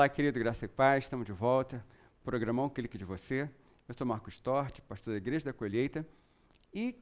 Olá, querido, graça e paz, estamos de volta. Programão Clique de Você. Eu sou Marcos Tort, pastor da Igreja da Colheita, e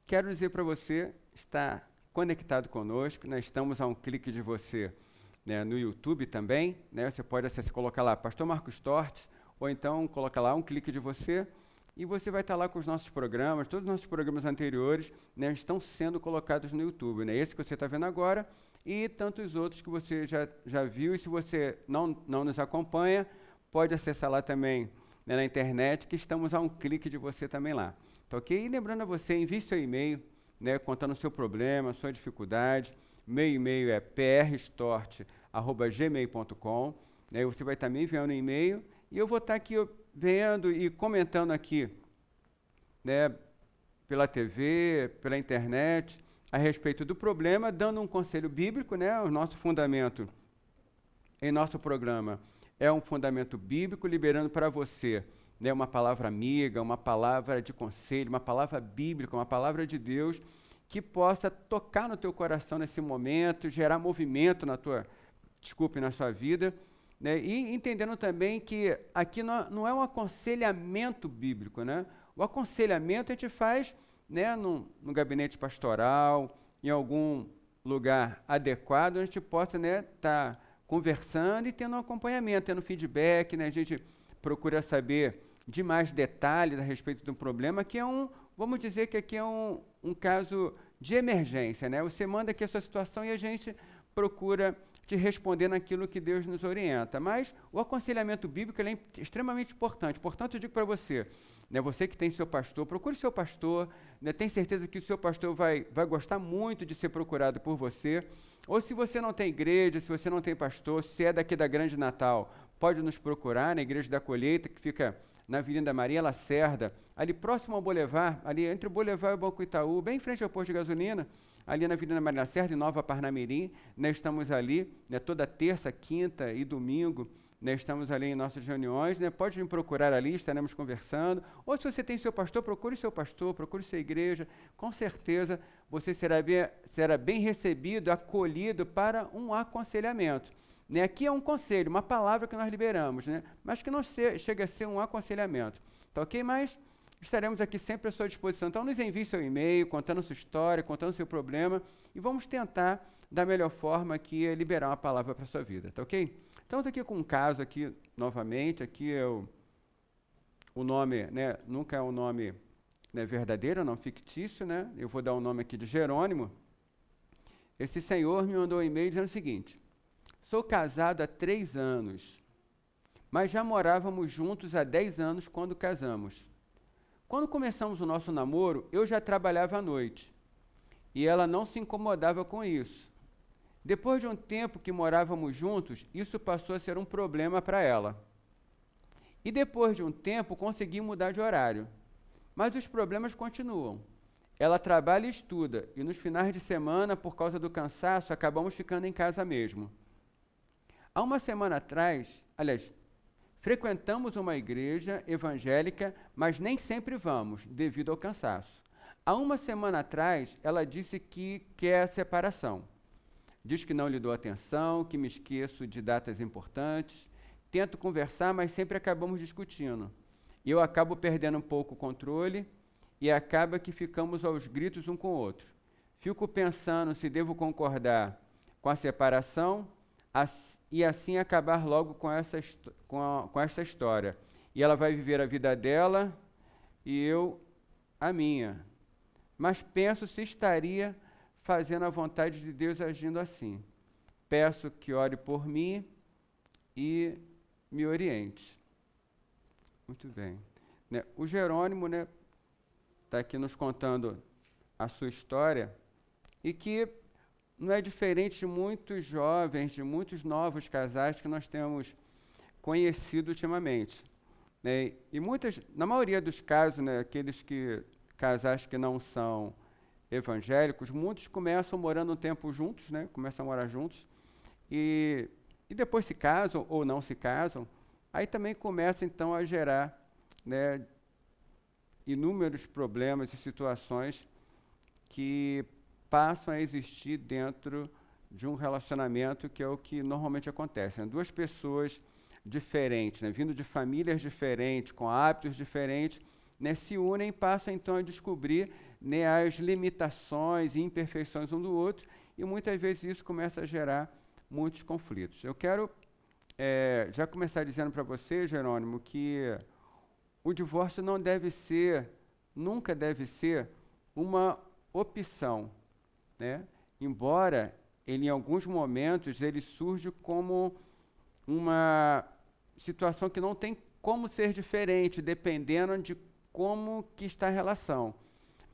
quero dizer para você, está conectado conosco, nós estamos a um clique de você, né, no YouTube também, né, você pode acessar, colocar lá, pastor Marcos Tort, ou então coloca lá um clique de você, e você vai estar lá com os nossos programas, todos os nossos programas anteriores, né, estão sendo colocados no YouTube, né, esse que você está vendo agora, e tantos outros que você já viu, e se você não nos acompanha, pode acessar lá também, né, na internet, que estamos a um clique de você também lá. Tá ok? E lembrando a você, envie seu e-mail, né, contando o seu problema, sua dificuldade. Meu e-mail é prstort@gmail.com, né, você vai estar me enviando um e-mail, e eu vou estar aqui vendo e comentando aqui, né, pela TV, pela internet, a respeito do problema, dando um conselho bíblico, né? O nosso fundamento em nosso programa é um fundamento bíblico, liberando para você, né, uma palavra amiga, uma palavra de conselho, uma palavra bíblica, uma palavra de Deus, que possa tocar no teu coração nesse momento, gerar movimento na sua vida, né? E entendendo também que aqui não é um aconselhamento bíblico, né? O aconselhamento a gente faz, né, no gabinete pastoral, em algum lugar adequado, onde a gente possa, né, tá conversando e tendo um acompanhamento, tendo feedback, né, a gente procura saber de mais detalhes a respeito de um problema, que é vamos dizer que aqui é um caso de emergência, né? Você manda aqui a sua situação e a gente procura te responder naquilo que Deus nos orienta. Mas o aconselhamento bíblico ele é extremamente importante. Portanto, eu digo para você, né, você que tem seu pastor, procure seu pastor, né, tem certeza que o seu pastor vai gostar muito de ser procurado por você. Ou se você não tem igreja, se você não tem pastor, se é daqui da Grande Natal, pode nos procurar na Igreja da Colheita, que fica na Avenida Maria Lacerda, ali próximo ao Boulevard, ali entre o Boulevard e o Banco Itaú, bem em frente ao posto de gasolina, ali na Avenida Maria Lacerda, em Nova Parnamirim, nós estamos ali, né, toda terça, quinta e domingo, nós estamos ali em nossas reuniões, né, pode me procurar ali, estaremos conversando, ou se você tem seu pastor, procure sua igreja, com certeza você será bem recebido, acolhido para um aconselhamento. Né, aqui é um conselho, uma palavra que nós liberamos, né, mas que não chega a ser um aconselhamento. Tá ok? Mas estaremos aqui sempre à sua disposição. Então, nos envie seu e-mail, contando sua história, contando seu problema, e vamos tentar, da melhor forma, aqui, liberar uma palavra para a sua vida. Tá ok? Estamos aqui com um caso aqui, novamente, aqui é o nome, né, nunca é um nome, né, verdadeiro, não fictício, né? Eu vou dar o nome aqui de Jerônimo. Esse senhor me mandou um e-mail dizendo o seguinte: sou casado há 3 anos, mas já morávamos juntos há 10 anos quando casamos. Quando começamos o nosso namoro, eu já trabalhava à noite, e ela não se incomodava com isso. Depois de um tempo que morávamos juntos, isso passou a ser um problema para ela. E depois de um tempo, consegui mudar de horário. Mas os problemas continuam. Ela trabalha e estuda, e nos finais de semana, por causa do cansaço, acabamos ficando em casa mesmo. Há uma semana atrás, aliás, frequentamos uma igreja evangélica, mas nem sempre vamos, devido ao cansaço. Há uma semana atrás, ela disse que quer a separação. Diz que não lhe dou atenção, que me esqueço de datas importantes. Tento conversar, mas sempre acabamos discutindo. Eu acabo perdendo um pouco o controle e acaba que ficamos aos gritos um com o outro. Fico pensando se devo concordar com a separação e assim acabar logo com essa história. E ela vai viver a vida dela e eu a minha. Mas penso se estaria fazendo a vontade de Deus agindo assim. Peço que ore por mim e me oriente. Muito bem. Né, o Jerônimo, né, está aqui nos contando a sua história e que não é diferente de muitos jovens, de muitos novos casais que nós temos conhecido ultimamente. Né? E na maioria dos casos, né, casais que não são evangélicos, muitos começam morando um tempo juntos, né, começam a morar juntos, e depois se casam ou não se casam, aí também começa então a gerar, né, inúmeros problemas e situações que passam a existir dentro de um relacionamento, que é o que normalmente acontece, né? Duas pessoas diferentes, né, vindo de famílias diferentes, com hábitos diferentes, né, se unem e passam então a descobrir, né, as limitações e imperfeições um do outro, e muitas vezes isso começa a gerar muitos conflitos. Eu quero já começar dizendo para você, Jerônimo, que o divórcio não deve ser, nunca deve ser, uma opção, né? Embora ele, em alguns momentos, ele surge como uma situação que não tem como ser diferente, dependendo de como que está a relação.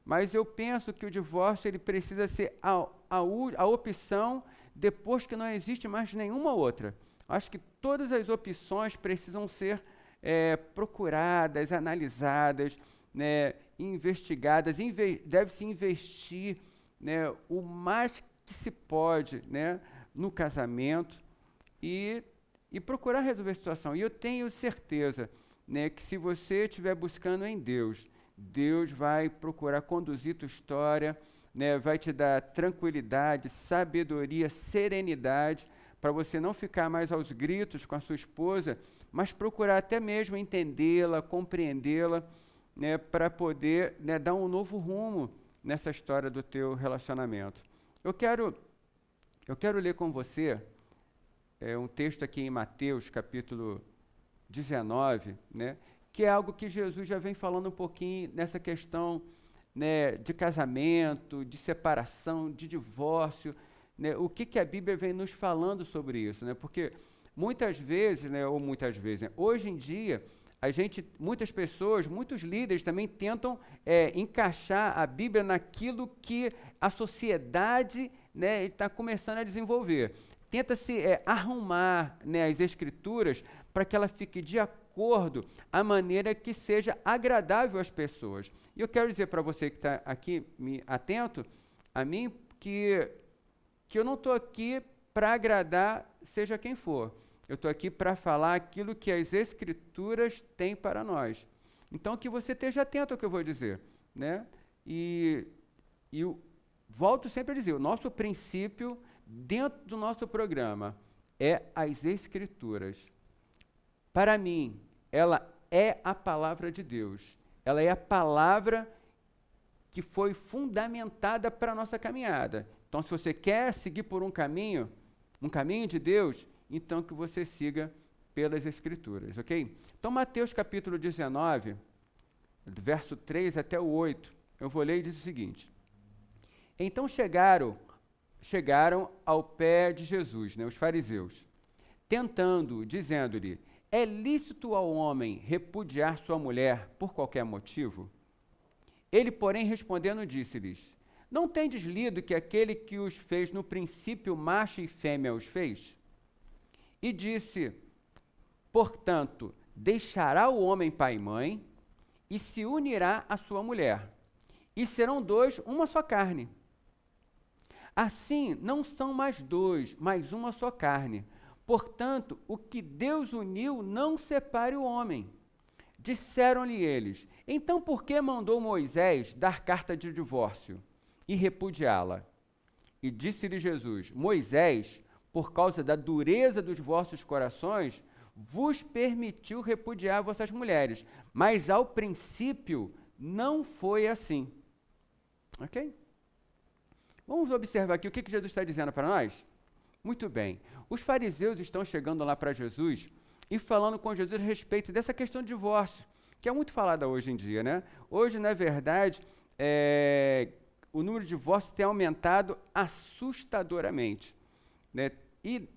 Mas eu penso que o divórcio ele precisa ser a opção depois que não existe mais nenhuma outra. Acho que todas as opções precisam ser procuradas, analisadas, né, investigadas. Deve-se investir, né, o mais que se pode, né, no casamento e procurar resolver a situação. E eu tenho certeza, né, que se você estiver buscando em Deus, Deus vai procurar conduzir tua história, né, vai te dar tranquilidade, sabedoria, serenidade, para você não ficar mais aos gritos com a sua esposa, mas procurar até mesmo entendê-la, compreendê-la, né, para poder, né, dar um novo rumo nessa história do teu relacionamento. Eu quero ler com você um texto aqui em Mateus, capítulo 19, né, que é algo que Jesus já vem falando um pouquinho nessa questão, né, de casamento, de separação, de divórcio, né, o que a Bíblia vem nos falando sobre isso, né, porque muitas vezes, né, hoje em dia, muitas pessoas, muitos líderes também tentam encaixar a Bíblia naquilo que a sociedade, né, está começando a desenvolver. Tenta-se arrumar, né, as Escrituras para que ela fique de acordo à maneira que seja agradável às pessoas. E eu quero dizer para você que está aqui atento a mim que eu não estou aqui para agradar seja quem for. Eu estou aqui para falar aquilo que as Escrituras têm para nós. Então, que você esteja atento ao que eu vou dizer, né? E eu volto sempre a dizer, o nosso princípio dentro do nosso programa é as Escrituras. Para mim, ela é a palavra de Deus. Ela é a palavra que foi fundamentada para a nossa caminhada. Então, se você quer seguir por um caminho de Deus, então que você siga pelas Escrituras, ok? Então, Mateus capítulo 19, do verso 3 até o 8, eu vou ler e diz o seguinte: Então chegaram ao pé de Jesus, né, os fariseus, tentando, dizendo-lhe, é lícito ao homem repudiar sua mulher por qualquer motivo? Ele, porém, respondendo, disse-lhes, não tendes lido que aquele que os fez no princípio macho e fêmea os fez? E disse, portanto, deixará o homem pai e mãe e se unirá à sua mulher, e serão dois uma só carne. Assim, não são mais dois, mas uma só carne. Portanto, o que Deus uniu, não separe o homem. Disseram-lhe eles, então por que mandou Moisés dar carta de divórcio e repudiá-la? E disse-lhe Jesus, Moisés, por causa da dureza dos vossos corações, vos permitiu repudiar vossas mulheres, mas ao princípio não foi assim. Ok? Vamos observar aqui o que Jesus está dizendo para nós? Muito bem. Os fariseus estão chegando lá para Jesus e falando com Jesus a respeito dessa questão de divórcio, que é muito falada hoje em dia, né? Hoje, na verdade, o número de divórcios tem aumentado assustadoramente, né? E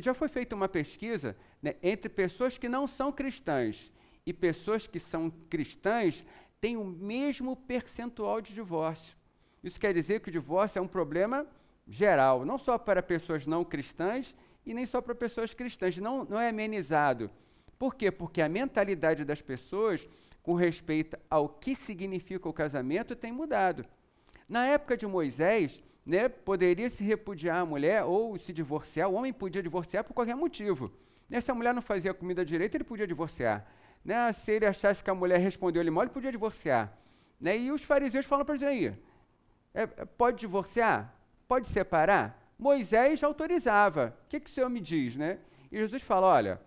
já foi feita uma pesquisa, né, entre pessoas que não são cristãs e pessoas que são cristãs, têm o mesmo percentual de divórcio. Isso quer dizer que o divórcio é um problema geral, não só para pessoas não cristãs e nem só para pessoas cristãs, não é amenizado. Por quê? Porque a mentalidade das pessoas com respeito ao que significa o casamento tem mudado. Na época de Moisés, né, poderia se repudiar a mulher ou se divorciar, o homem podia divorciar por qualquer motivo. Né, se a mulher não fazia comida direito, ele podia divorciar. Né, se ele achasse que a mulher respondeu-lhe mal, ele podia divorciar. Né, e os fariseus falam para ele aí, pode divorciar? Pode separar? Moisés autorizava. O que o Senhor me diz, né? E Jesus fala, olha,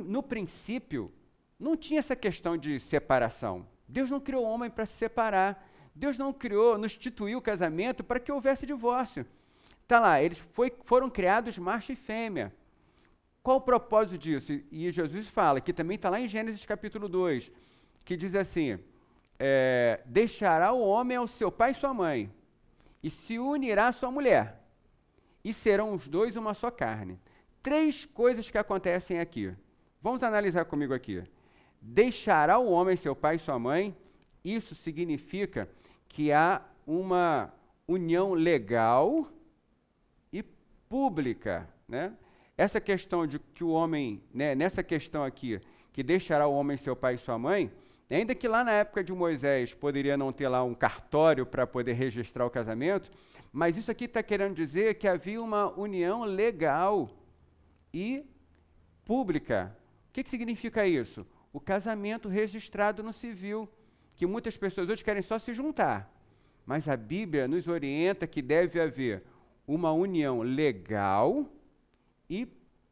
no princípio, não tinha essa questão de separação. Deus não criou o homem para se separar. Deus não instituiu o casamento para que houvesse divórcio. Está lá, eles foram criados macho e fêmea. Qual o propósito disso? E Jesus fala, que também está lá em Gênesis capítulo 2, que diz assim, deixará o homem ao seu pai e sua mãe, e se unirá à sua mulher, e serão os dois uma só carne. 3 coisas que acontecem aqui. Vamos analisar comigo aqui. Deixará o homem seu pai e sua mãe, isso significa que há uma união legal e pública, né? Essa questão de que o homem, né, nessa questão aqui, que deixará o homem seu pai e sua mãe, ainda que lá na época de Moisés poderia não ter lá um cartório para poder registrar o casamento, mas isso aqui está querendo dizer que havia uma união legal e pública. O que significa isso? O casamento registrado no civil, que muitas pessoas hoje querem só se juntar, mas a Bíblia nos orienta que deve haver uma união legal e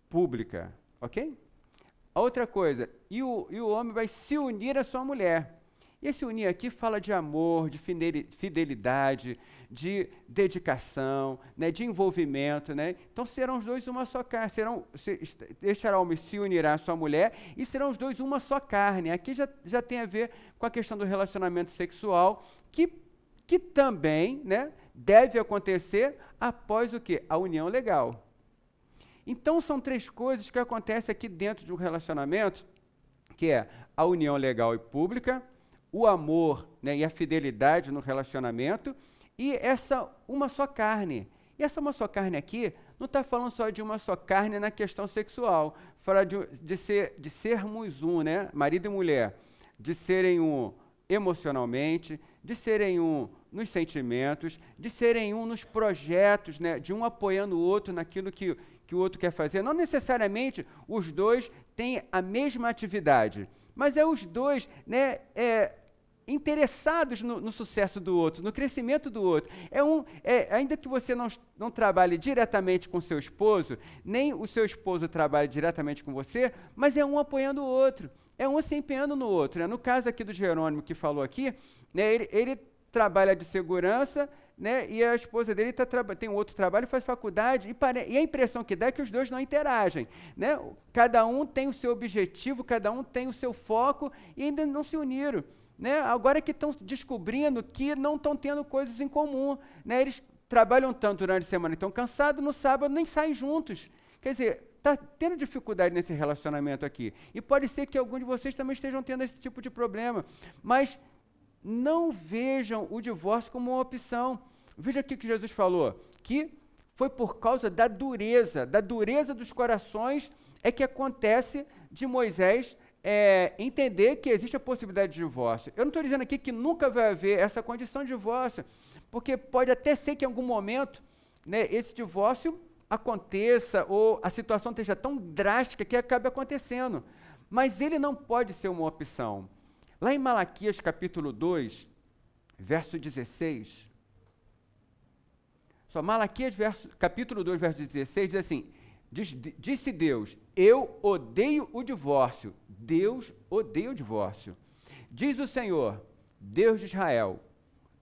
pública, ok? A outra coisa, e o homem vai se unir à sua mulher. E esse unir aqui fala de amor, de fidelidade, de dedicação, né, de envolvimento, né? Então serão os dois uma só carne, deixará o homem se unirá à sua mulher e serão os dois uma só carne. Aqui já tem a ver com a questão do relacionamento sexual, que também, né, deve acontecer após o quê? A união legal. Então, são 3 coisas que acontecem aqui dentro de um relacionamento, que é a união legal e pública, o amor, né, e a fidelidade no relacionamento, e essa uma só carne. E essa uma só carne aqui, não está falando só de uma só carne na questão sexual, fala de sermos um, né, marido e mulher, de serem um emocionalmente, de serem um nos sentimentos, de serem um nos projetos, né, de um apoiando o outro naquilo que o outro quer fazer. Não necessariamente os dois têm a mesma atividade, mas os dois, né, interessados no sucesso do outro, no crescimento do outro. Ainda que você não trabalhe diretamente com seu esposo, nem o seu esposo trabalhe diretamente com você, mas é um apoiando o outro, é um se empenhando no outro. Né? No caso aqui do Jerônimo, que falou aqui, né, ele trabalha de segurança, né, e a esposa dele tem um outro trabalho, faz faculdade, e a impressão que dá é que os dois não interagem. Né? Cada um tem o seu objetivo, cada um tem o seu foco, e ainda não se uniram. Né? Agora que estão descobrindo que não estão tendo coisas em comum. Né? Eles trabalham tanto durante a semana, estão cansados, no sábado nem saem juntos. Quer dizer, está tendo dificuldade nesse relacionamento aqui. E pode ser que alguns de vocês também estejam tendo esse tipo de problema. Mas não vejam o divórcio como uma opção. Veja aqui que Jesus falou, que foi por causa da dureza dos corações é que acontece de Moisés entender que existe a possibilidade de divórcio. Eu não estou dizendo aqui que nunca vai haver essa condição de divórcio, porque pode até ser que em algum momento, né, esse divórcio aconteça ou a situação esteja tão drástica que acabe acontecendo. Mas ele não pode ser uma opção. Lá em Malaquias capítulo 2, verso 16, Malaquias capítulo 2, verso 16, diz assim, disse Deus, eu odeio o divórcio. Deus odeia o divórcio. Diz o Senhor, Deus de Israel,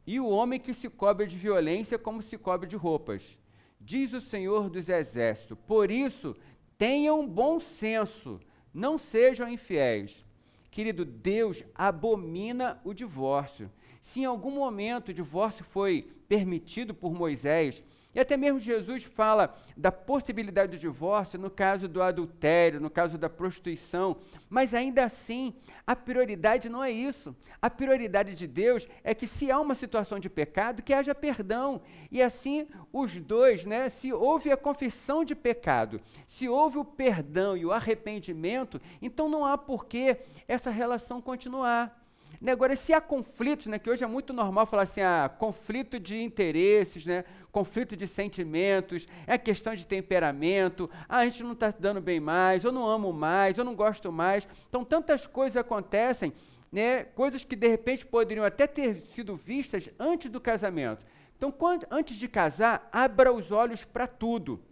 e o homem que se cobre de violência como se cobre de roupas. Diz o Senhor dos Exércitos, por isso tenham bom senso, não sejam infiéis. Querido, Deus abomina o divórcio. Se em algum momento o divórcio foi permitido por Moisés, e até mesmo Jesus fala da possibilidade do divórcio no caso do adultério, no caso da prostituição, mas ainda assim, a prioridade não é isso. A prioridade de Deus é que se há uma situação de pecado, que haja perdão. E assim, os dois, né, se houve a confissão de pecado, se houve o perdão e o arrependimento, então não há por que essa relação continuar. Agora, se há conflitos, né, que hoje é muito normal falar assim, conflito de interesses, né, conflito de sentimentos, é questão de temperamento, a gente não está dando bem mais, eu não amo mais, eu não gosto mais. Então, tantas coisas acontecem, né, coisas que de repente poderiam até ter sido vistas antes do casamento. Então, antes de casar, abra os olhos para tudo.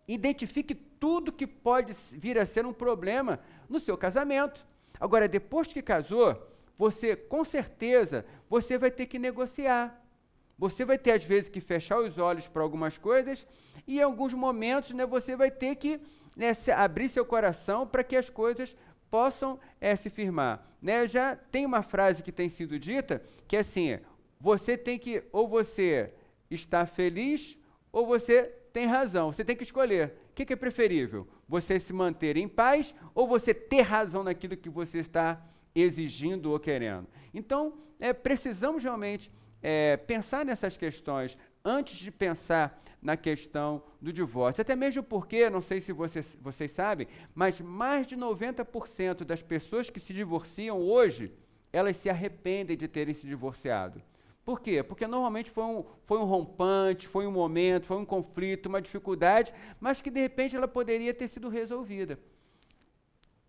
Identifique tudo que pode vir a ser um problema no seu casamento. Agora, depois que casou, você, com certeza, você vai ter que negociar. Você vai ter, às vezes, que fechar os olhos para algumas coisas e, em alguns momentos, né, você vai ter que abrir seu coração para que as coisas possam se firmar. Né? Já tem uma frase que tem sido dita, que é assim, você tem que, ou você está feliz, ou você tem razão. Você tem que escolher. O que é preferível? Você se manter em paz ou você ter razão naquilo que você está exigindo ou querendo? Então, precisamos realmente pensar nessas questões antes de pensar na questão do divórcio. Até mesmo porque, não sei se vocês sabem, mas mais de 90% das pessoas que se divorciam hoje, elas se arrependem de terem se divorciado. Por quê? Porque normalmente foi um rompante, foi um momento, foi um conflito, uma dificuldade, mas que de repente ela poderia ter sido resolvida.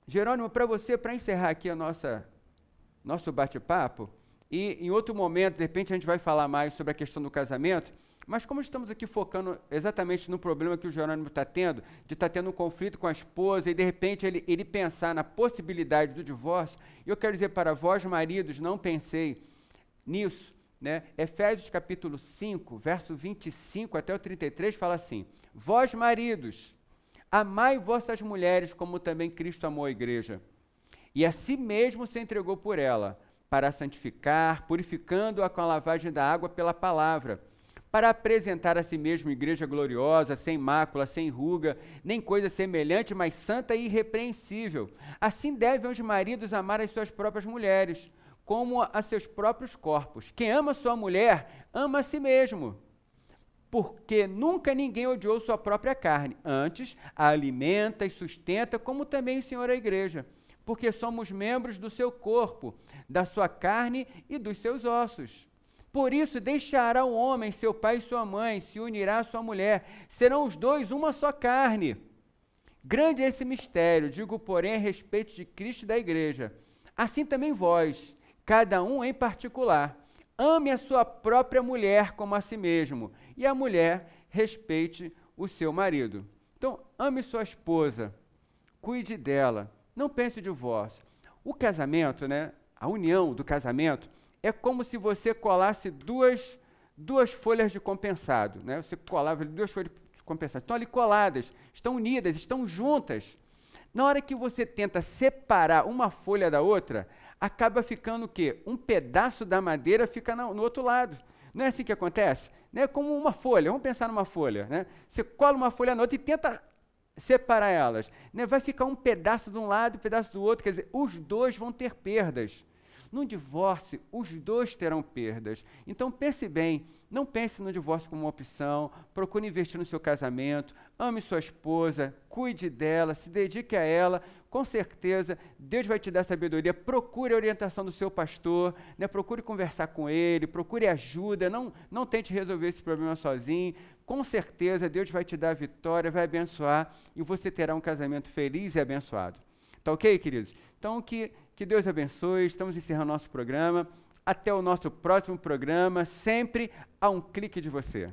Jerônimo, para você, para encerrar aqui nosso bate-papo, e em outro momento, de repente, a gente vai falar mais sobre a questão do casamento, mas como estamos aqui focando exatamente no problema que o Jerônimo está tendo, de estar tendo um conflito com a esposa e de repente ele pensar na possibilidade do divórcio, eu quero dizer para vós, maridos, não pensei nisso. Né? Efésios capítulo 5, verso 25 até o 33, fala assim, vós, maridos, amai vossas mulheres como também Cristo amou a igreja, e a si mesmo se entregou por ela, para a santificar, purificando-a com a lavagem da água pela palavra, para apresentar a si mesmo igreja gloriosa, sem mácula, sem ruga, nem coisa semelhante, mas santa e irrepreensível. Assim devem os maridos amar as suas próprias mulheres, como a seus próprios corpos. Quem ama sua mulher, ama a si mesmo. Porque nunca ninguém odiou sua própria carne. Antes, a alimenta e sustenta, como também o Senhor a igreja. Porque somos membros do seu corpo, da sua carne e dos seus ossos. Por isso, deixará o homem, seu pai e sua mãe, se unirá à sua mulher. Serão os dois uma só carne. Grande é esse mistério, digo, porém, a respeito de Cristo e da igreja. Assim também vós, cada um em particular, ame a sua própria mulher como a si mesmo, e a mulher respeite o seu marido. Então, ame sua esposa, cuide dela, não pense em divórcio. O casamento, né, a união do casamento, é como se você colasse duas folhas de compensado. Né? Você colava duas folhas de compensado, estão ali coladas, estão unidas, estão juntas. Na hora que você tenta separar uma folha da outra, acaba ficando o quê? Um pedaço da madeira fica no outro lado. Não é assim que acontece? Né? Como uma folha, vamos pensar numa folha. Né? Você cola uma folha na outra e tenta separar elas. Né? Vai ficar um pedaço de um lado e um pedaço do outro, quer dizer, os dois vão ter perdas. No divórcio, os dois terão perdas. Então, pense bem, não pense no divórcio como uma opção, procure investir no seu casamento, ame sua esposa, cuide dela, se dedique a ela, com certeza Deus vai te dar sabedoria, procure a orientação do seu pastor, né? Procure conversar com ele, procure ajuda, não tente resolver esse problema sozinho, com certeza Deus vai te dar a vitória, vai abençoar e você terá um casamento feliz e abençoado. Tá ok, queridos? Então, que Deus abençoe, estamos encerrando nosso programa. Até o nosso próximo programa, sempre a um clique de você.